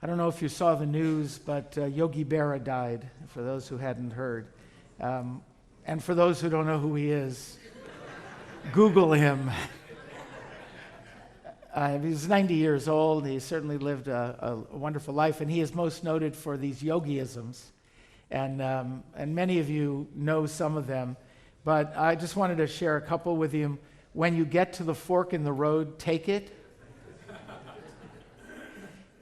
I don't know if you saw the news, but Yogi Berra died, for those who hadn't heard. And for those who don't know who he is, Google him. He's 90 years old. He certainly lived a wonderful life, and he is most noted for these yogiisms. And many of you know some of them, but I just wanted to share a couple with you. When you get to the fork in the road, take it.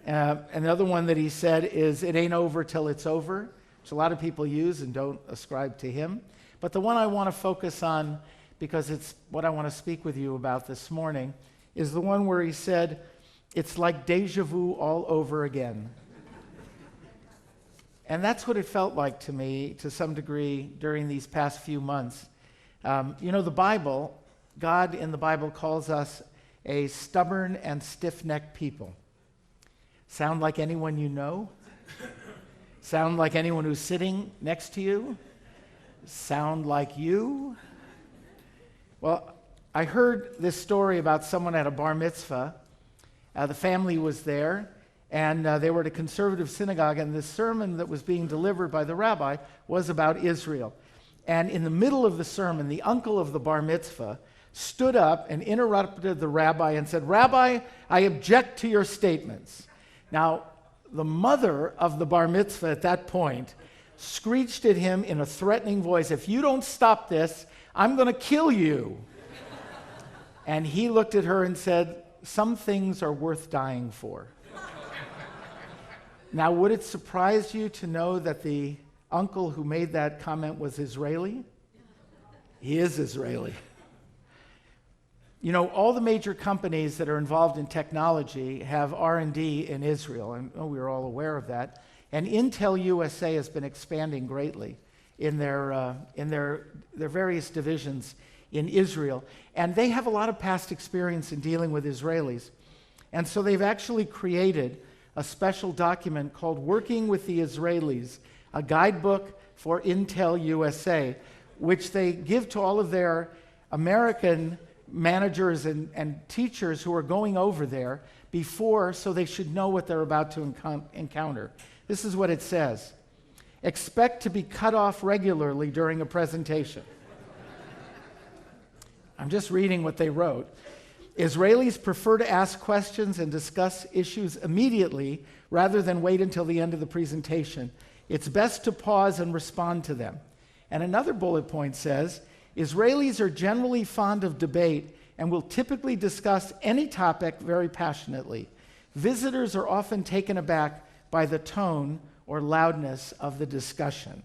Another one that he said is, it ain't over till it's over, which a lot of people use and don't ascribe to him. But the one I want to focus on, because it's what I want to speak with you about this morning, is the one where he said, it's like deja vu all over again. And that's what it felt like to me, to some degree, during these past few months. The Bible, God in the Bible calls us a stubborn and stiff-necked people. Sound like anyone you know? Sound like anyone who's sitting next to you? Sound like you? Well, I heard this story about someone at a bar mitzvah. The family was there, and they were at a conservative synagogue, and this sermon that was being delivered by the rabbi was about Israel. And in the middle of the sermon, the uncle of the bar mitzvah stood up and interrupted the rabbi and said, "Rabbi, I object to your statements." Now, the mother of the bar mitzvah at that point screeched at him in a threatening voice, "If you don't stop this, I'm going to kill you." And he looked at her and said, "Some things are worth dying for." Now, would it surprise you to know that the uncle who made that comment was Israeli? He is Israeli. All the major companies that are involved in technology have R&D in Israel, and we're all aware of that. And Intel USA has been expanding greatly in their various divisions in Israel. And they have a lot of past experience in dealing with Israelis. And so they've actually created a special document called Working with the Israelis, a guidebook for Intel USA, which they give to all of their American managers and teachers who are going over there before, so they should know what they're about to encounter. This is what it says. Expect to be cut off regularly during a presentation. I'm just reading what they wrote. Israelis prefer to ask questions and discuss issues immediately rather than wait until the end of the presentation. It's best to pause and respond to them. And another bullet point says, Israelis are generally fond of debate and will typically discuss any topic very passionately. Visitors are often taken aback by the tone or loudness of the discussion.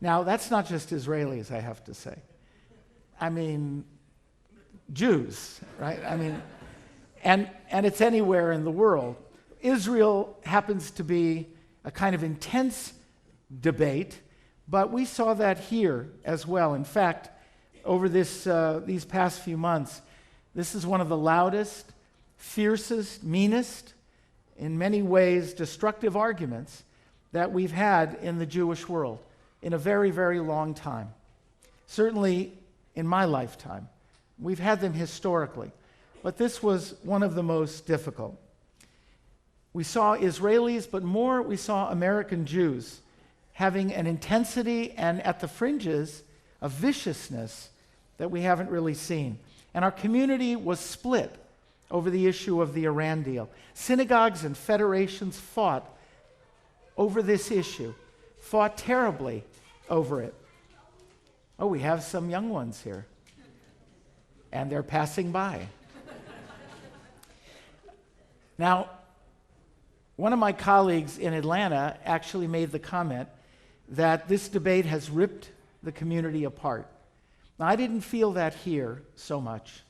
Now, that's not just Israelis, I have to say. I mean, Jews, right? And it's anywhere in the world. Israel happens to be a kind of intense debate, but we saw that here as well. In fact, over these past few months, this is one of the loudest, fiercest, meanest, in many ways destructive arguments that we've had in the Jewish world in a very, very long time. Certainly in my lifetime. We've had them historically, but this was one of the most difficult. We saw Israelis, but more we saw American Jews having an intensity and at the fringes a viciousness that we haven't really seen. And our community was split over the issue of the Iran deal. Synagogues and federations fought over this issue, fought terribly over it. Oh, we have some young ones here, and they're passing by. Now, one of my colleagues in Atlanta actually made the comment that this debate has ripped the community apart. Now, I didn't feel that here so much,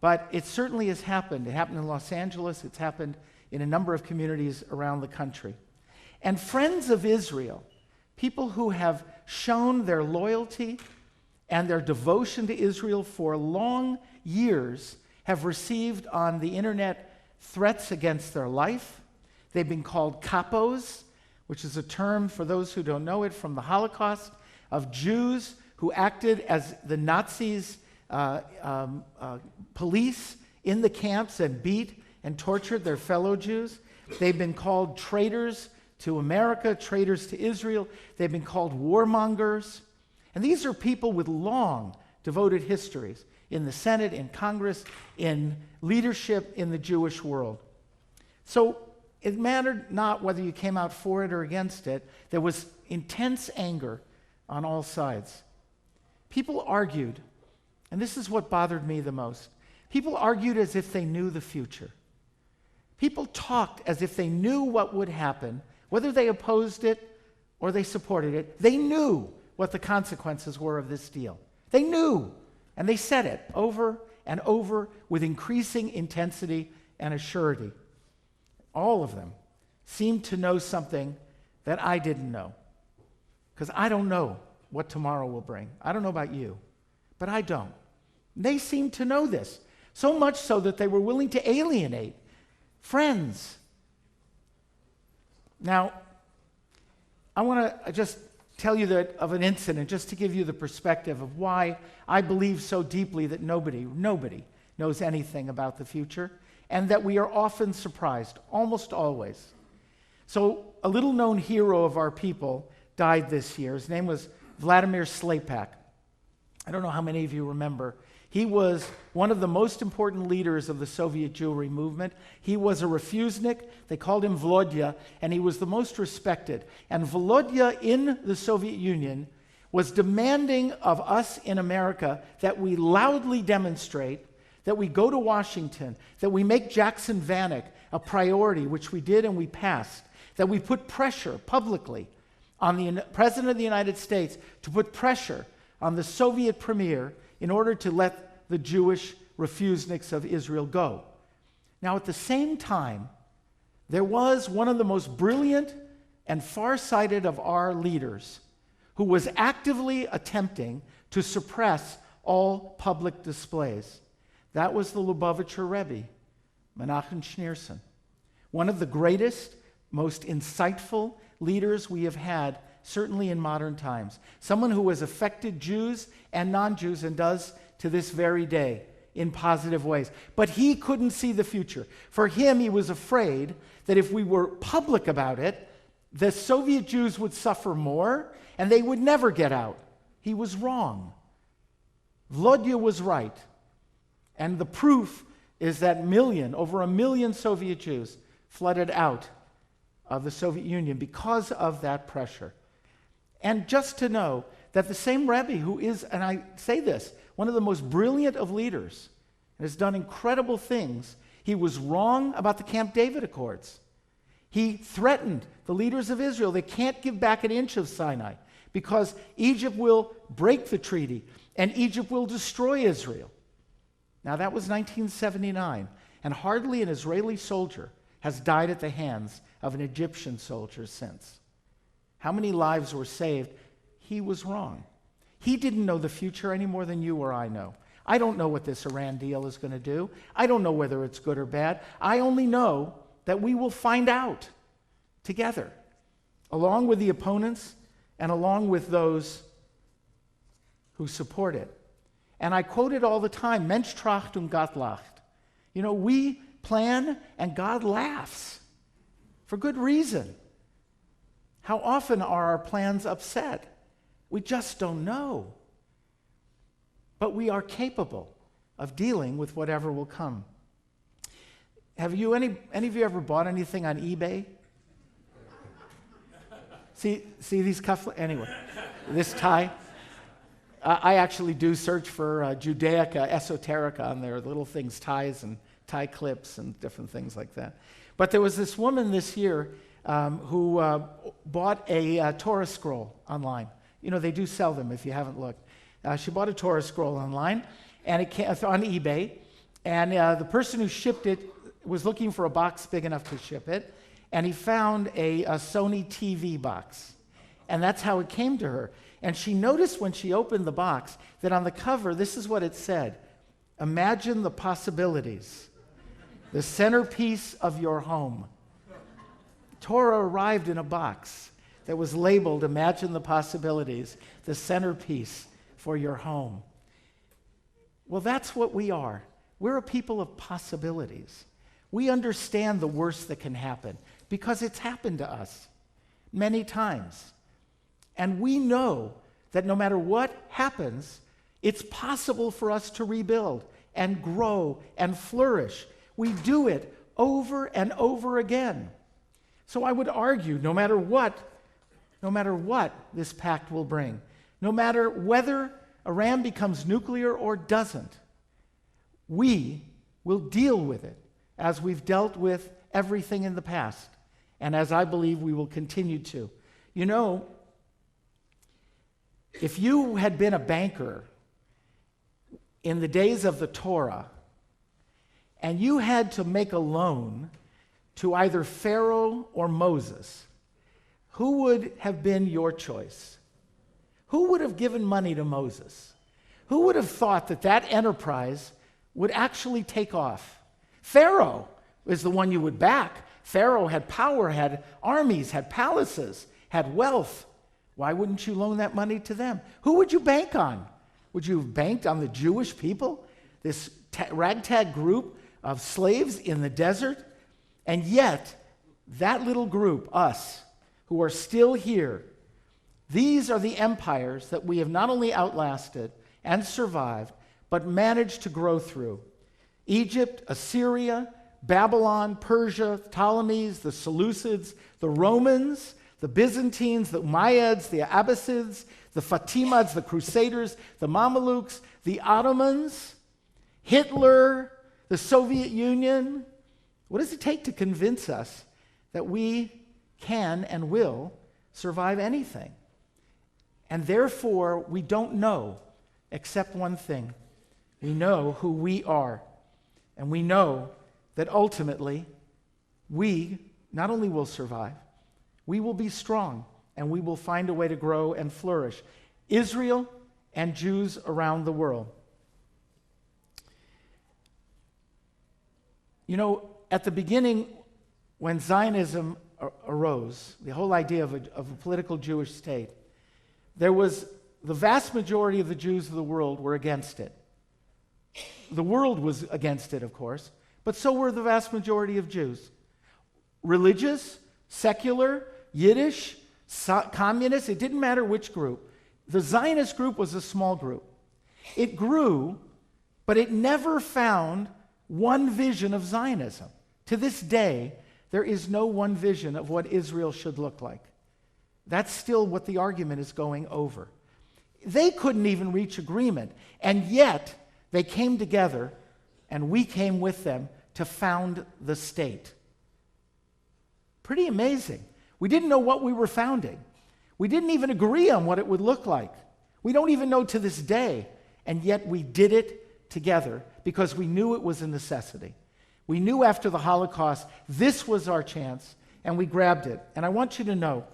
but it certainly has happened. It happened in Los Angeles. It's happened in a number of communities around the country. And friends of Israel, people who have shown their loyalty and their devotion to Israel for long years, have received on the internet threats against their life. They've been called capos, which is a term, for those who don't know it, from the Holocaust, of Jews who acted as the Nazis' police in the camps and beat and tortured their fellow Jews. They've been called traitors to America, traitors to Israel. They've been called warmongers. And these are people with long, devoted histories in the Senate, in Congress, in leadership in the Jewish world. So it mattered not whether you came out for it or against it. There was intense anger on all sides. People argued, and this is what bothered me the most. People argued as if they knew the future. People talked as if they knew what would happen, whether they opposed it or they supported it. They knew what the consequences were of this deal. They knew, and they said it over and over with increasing intensity and assurity. All of them seemed to know something that I didn't know, because I don't know what tomorrow will bring. I don't know about you, but I don't. They seemed to know this, so much so that they were willing to alienate friends. Now, I want to just tell you of an incident, just to give you the perspective of why I believe so deeply that nobody knows anything about the future, and that we are often surprised, almost always. So, a little-known hero of our people died this year. His name was Vladimir Slepak. I don't know how many of you remember. He was one of the most important leaders of the Soviet Jewry movement. He was a refusnik. They called him Volodya, and he was the most respected. And Volodya in the Soviet Union was demanding of us in America that we loudly demonstrate, that we go to Washington, that we make Jackson Vanik a priority, which we did and we passed, that we put pressure publicly on the President of the United States to put pressure on the Soviet premier in order to let the Jewish refuseniks of Israel go. Now, at the same time, there was one of the most brilliant and far-sighted of our leaders who was actively attempting to suppress all public displays. That was the Lubavitcher Rebbe, Menachem Schneerson, one of the greatest, most insightful leaders we have had, certainly in modern times. Someone who has affected Jews and non-Jews and does to this very day in positive ways. But he couldn't see the future. For him, he was afraid that if we were public about it, the Soviet Jews would suffer more and they would never get out. He was wrong. Volodya was right. And the proof is that over a million Soviet Jews flooded out of the Soviet Union because of that pressure. And just to know that the same Rebbe who is, and I say this, one of the most brilliant of leaders, and has done incredible things, he was wrong about the Camp David Accords. He threatened the leaders of Israel. They can't give back an inch of Sinai because Egypt will break the treaty and Egypt will destroy Israel. Now, that was 1979, and hardly an Israeli soldier has died at the hands of an Egyptian soldier since. How many lives were saved? He was wrong. He didn't know the future any more than you or I know. I don't know what this Iran deal is going to do. I don't know whether it's good or bad. I only know that we will find out together, along with the opponents and along with those who support it. And I quote it all the time, Mensch tracht und Gott lacht. You know, we plan and God laughs for good reason. How often are our plans upset? We just don't know. But we are capable of dealing with whatever will come. Have you, any of you ever bought anything on eBay? See these cufflinks? Anyway, this tie. I actually do search for Judaica, esoterica on there, little things, ties and tie clips and different things like that. But there was this woman this year who bought a Torah scroll online. You know, they do sell them if you haven't looked. She bought a Torah scroll online, and it came on eBay, and the person who shipped it was looking for a box big enough to ship it, and he found a Sony TV box. And that's how it came to her. And she noticed when she opened the box that on the cover, this is what it said: "Imagine the possibilities, the centerpiece of your home." Torah arrived in a box that was labeled "Imagine the possibilities, the centerpiece for your home." Well, that's what we are. We're a people of possibilities. We understand the worst that can happen because it's happened to us many times. And we know that no matter what happens, it's possible for us to rebuild and grow and flourish. We do it over and over again. So I would argue, no matter what this pact will bring, no matter whether Iran becomes nuclear or doesn't, we will deal with it as we've dealt with everything in the past, and as I believe we will continue to. You know, if you had been a banker in the days of the Torah, and you had to make a loan to either Pharaoh or Moses, who would have been your choice? Who would have given money to Moses? Who would have thought that that enterprise would actually take off? Pharaoh is the one you would back. Pharaoh had power, had armies, had palaces, had wealth. Why wouldn't you loan that money to them? Who would you bank on? Would you have banked on the Jewish people, this ragtag group of slaves in the desert? And yet, that little group, us, who are still here, these are the empires that we have not only outlasted and survived, but managed to grow through. Egypt, Assyria, Babylon, Persia, Ptolemies, the Seleucids, the Romans, the Byzantines, the Umayyads, the Abbasids, the Fatimids, the Crusaders, the Mamelukes, the Ottomans, Hitler, the Soviet Union. What does it take to convince us that we can and will survive anything? And therefore, we don't know except one thing. We know who we are. And we know that ultimately, we not only will survive, we will be strong, and we will find a way to grow and flourish. Israel and Jews around the world. You know, at the beginning, when Zionism arose, the whole idea of a political Jewish state, there was the vast majority of the Jews of the world were against it. The world was against it, of course, but so were the vast majority of Jews. Religious, secular, Yiddish, communist, it didn't matter which group. The Zionist group was a small group. It grew, but it never found one vision of Zionism. To this day, there is no one vision of what Israel should look like. That's still what the argument is going over. They couldn't even reach agreement, and yet they came together, and we came with them to found the state. Pretty amazing. We didn't know what we were founding. We didn't even agree on what it would look like. We don't even know to this day, and yet we did it together because we knew it was a necessity. We knew after the Holocaust this was our chance, and we grabbed it. And I want you to know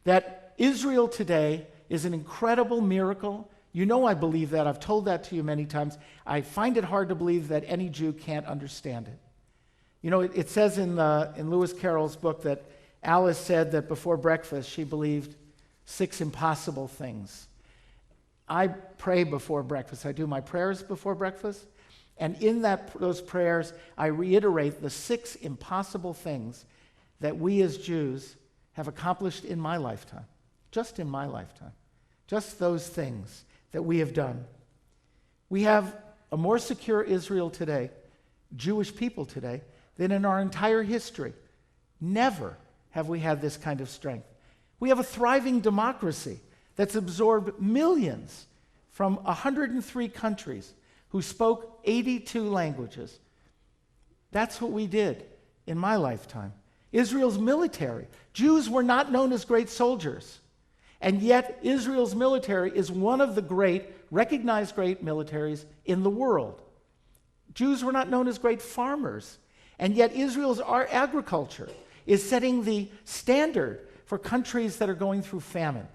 that Israel today is an incredible miracle. You know I believe that. I've told that to you many times. I find it hard to believe that any Jew can't understand it. You know, it says in Lewis Carroll's book that Alice said that before breakfast she believed 6 impossible things. I pray before breakfast. I do my prayers before breakfast. And in those prayers, I reiterate the 6 impossible things that we as Jews have accomplished in my lifetime. Just in my lifetime. Just those things that we have done. We have a more secure Israel today, Jewish people today, than in our entire history. Never have we had this kind of strength. We have a thriving democracy that's absorbed millions from 103 countries who spoke 82 languages. That's what we did in my lifetime. Israel's military. Jews were not known as great soldiers. And yet Israel's military is one of the recognized great militaries in the world. Jews were not known as great farmers. And yet Israel's agriculture is setting the standard for countries that are going through famine.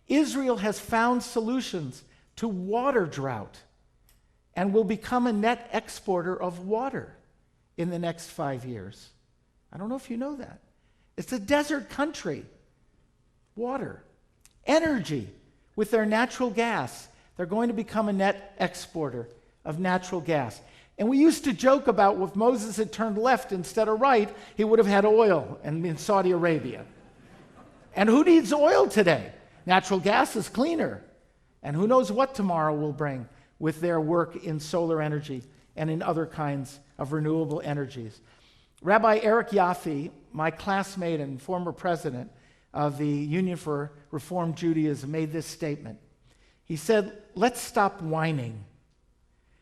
Israel has found solutions to water drought and will become a net exporter of water in the next 5 years. I don't know if you know that. It's a desert country. Water. Energy. With their natural gas, they're going to become a net exporter of natural gas. And we used to joke about if Moses had turned left instead of right, he would have had oil in Saudi Arabia. And who needs oil today? Natural gas is cleaner. And who knows what tomorrow will bring with their work in solar energy and in other kinds of renewable energies. Rabbi Eric Yaffe, my classmate and former president of the Union for Reform Judaism, made this statement. He said, let's stop whining.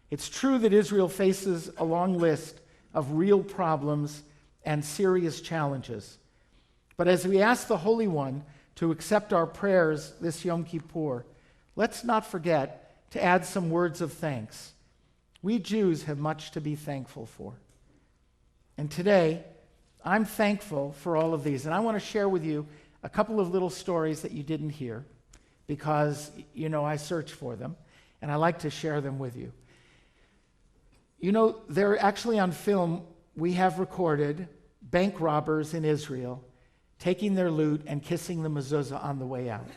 It's true that Israel faces a long list of real problems and serious challenges. But as we ask the Holy One to accept our prayers this Yom Kippur, let's not forget to add some words of thanks. We Jews have much to be thankful for. And today, I'm thankful for all of these. And I want to share with you a couple of little stories that you didn't hear because, you know, I searched for them, and I like to share them with you. You know, they're actually on film. We have recorded bank robbers in Israel taking their loot and kissing the mezuzah on the way out.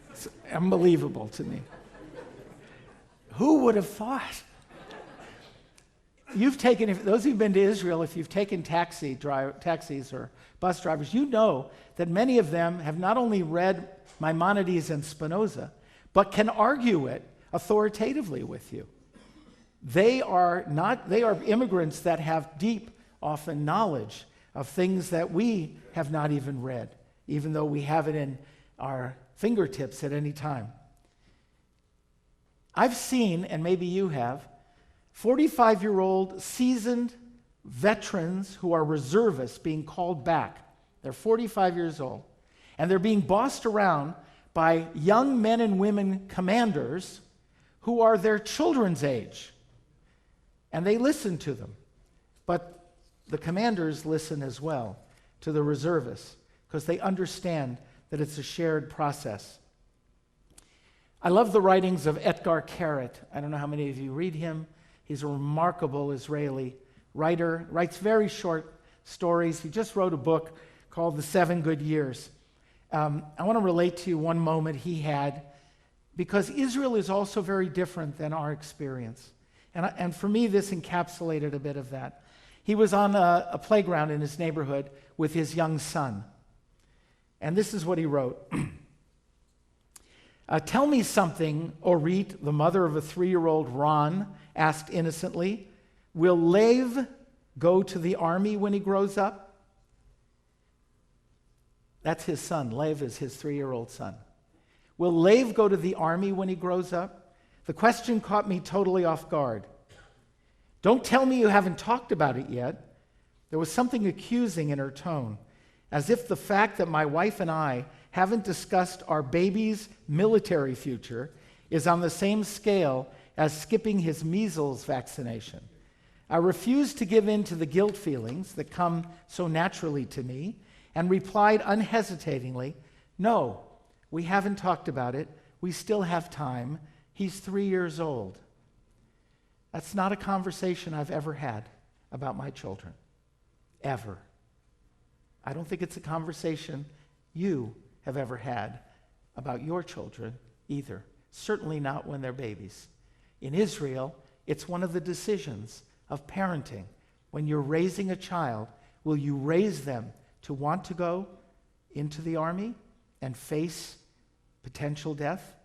It's unbelievable to me. Who would have thought? You've taken, if those who've been to Israel, if you've taken taxis or bus drivers, you know that many of them have not only read Maimonides and Spinoza, but can argue it authoritatively with you. They are immigrants that have deep, often, knowledge of things that we have not even read, even though we have it in our fingertips at any time. I've seen, and maybe you have, 45-year-old seasoned veterans who are reservists being called back. They're 45 years old, and they're being bossed around by young men and women commanders who are their children's age. And they listen to them. But the commanders listen as well to the reservists because they understand that it's a shared process. I love the writings of Etgar Keret. I don't know how many of you read him. He's a remarkable Israeli writer, writes very short stories. He just wrote a book called The 7 Good Years. I want to relate to you one moment he had, because Israel is also very different than our experience. And for me, this encapsulated a bit of that. He was on a playground in his neighborhood with his young son. And this is what he wrote. Tell me something, Orit, the mother of a 3-year-old Ron, asked innocently. Will Lev go to the army when he grows up? That's his son. Lev is his 3-year-old son. Will Lev go to the army when he grows up? The question caught me totally off guard. Don't tell me you haven't talked about it yet. There was something accusing in her tone, as if the fact that my wife and I haven't discussed our baby's military future is on the same scale as skipping his measles vaccination. I refused to give in to the guilt feelings that come so naturally to me and replied unhesitatingly, no, we haven't talked about it. We still have time. He's 3 years old. That's not a conversation I've ever had about my children. Ever. I don't think it's a conversation you have ever had about your children either. Certainly not when they're babies. In Israel, it's one of the decisions of parenting. When you're raising a child, will you raise them to want to go into the army and face potential death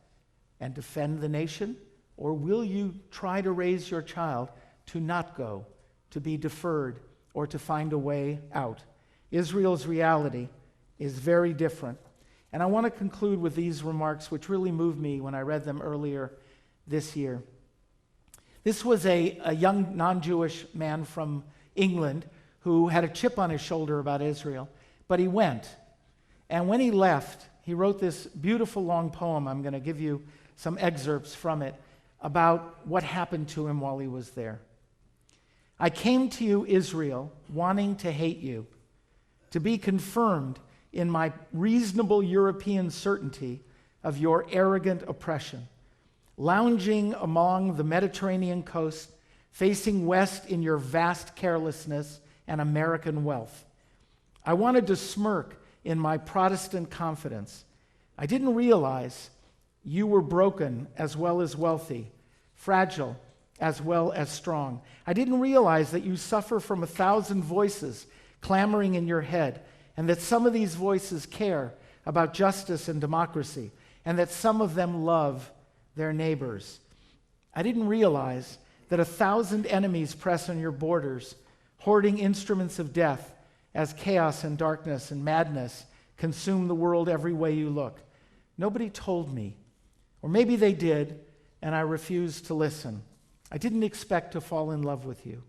and defend the nation? Or will you try to raise your child to not go, to be deferred, or to find a way out? Israel's reality is very different. And I want to conclude with these remarks, which really moved me when I read them earlier this year. This was a young non-Jewish man from England who had a chip on his shoulder about Israel, but he went. And when he left, he wrote this beautiful long poem. I'm going to give you some excerpts from it about what happened to him while he was there. I came to you, Israel, wanting to hate you, to be confirmed in my reasonable European certainty of your arrogant oppression, lounging along the Mediterranean coast, facing west in your vast carelessness and American wealth. I wanted to smirk in my Protestant confidence. I didn't realize you were broken as well as wealthy, fragile as well as strong. I didn't realize that you suffer from 1,000 voices clamoring in your head, and that some of these voices care about justice and democracy, and that some of them love their neighbors. I didn't realize that 1,000 enemies press on your borders, hoarding instruments of death as chaos and darkness and madness consume the world every way you look. Nobody told me, or maybe they did, and I refused to listen. I didn't expect to fall in love with you.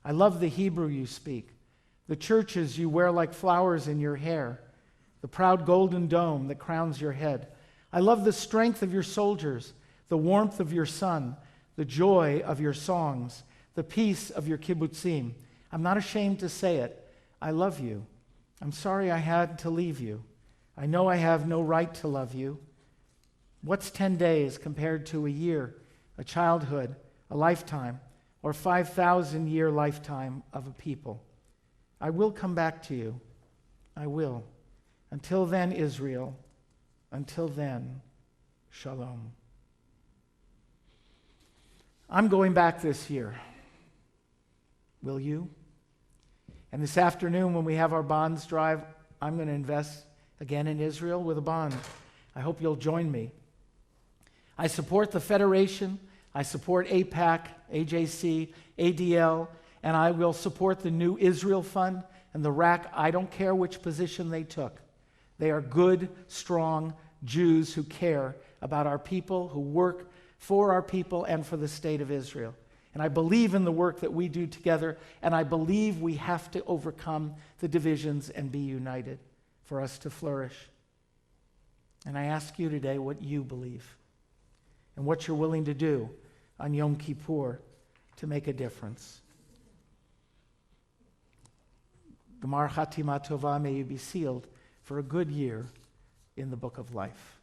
I love the Hebrew you speak, the churches you wear like flowers in your hair, the proud golden dome that crowns your head. I love the strength of your soldiers, the warmth of your sun, the joy of your songs, the peace of your kibbutzim. I'm not ashamed to say it. I love you. I'm sorry I had to leave you. I know I have no right to love you. What's 10 days compared to a year, a childhood, a lifetime, or 5,000-year lifetime of a people? I will come back to you. I will. Until then, Israel. Until then, shalom. I'm going back this year. Will you? And this afternoon, when we have our bonds drive, I'm going to invest again in Israel with a bond. I hope you'll join me. I support the Federation. I support AIPAC, AJC, ADL, and I will support the new Israel Fund and the RAC. I don't care which position they took. They are good, strong Jews who care about our people, who work for our people and for the state of Israel. And I believe in the work that we do together, and I believe we have to overcome the divisions and be united for us to flourish. And I ask you today what you believe and what you're willing to do on Yom Kippur to make a difference. Gemar Chatima Tova, may you be sealed for a good year in the book of life.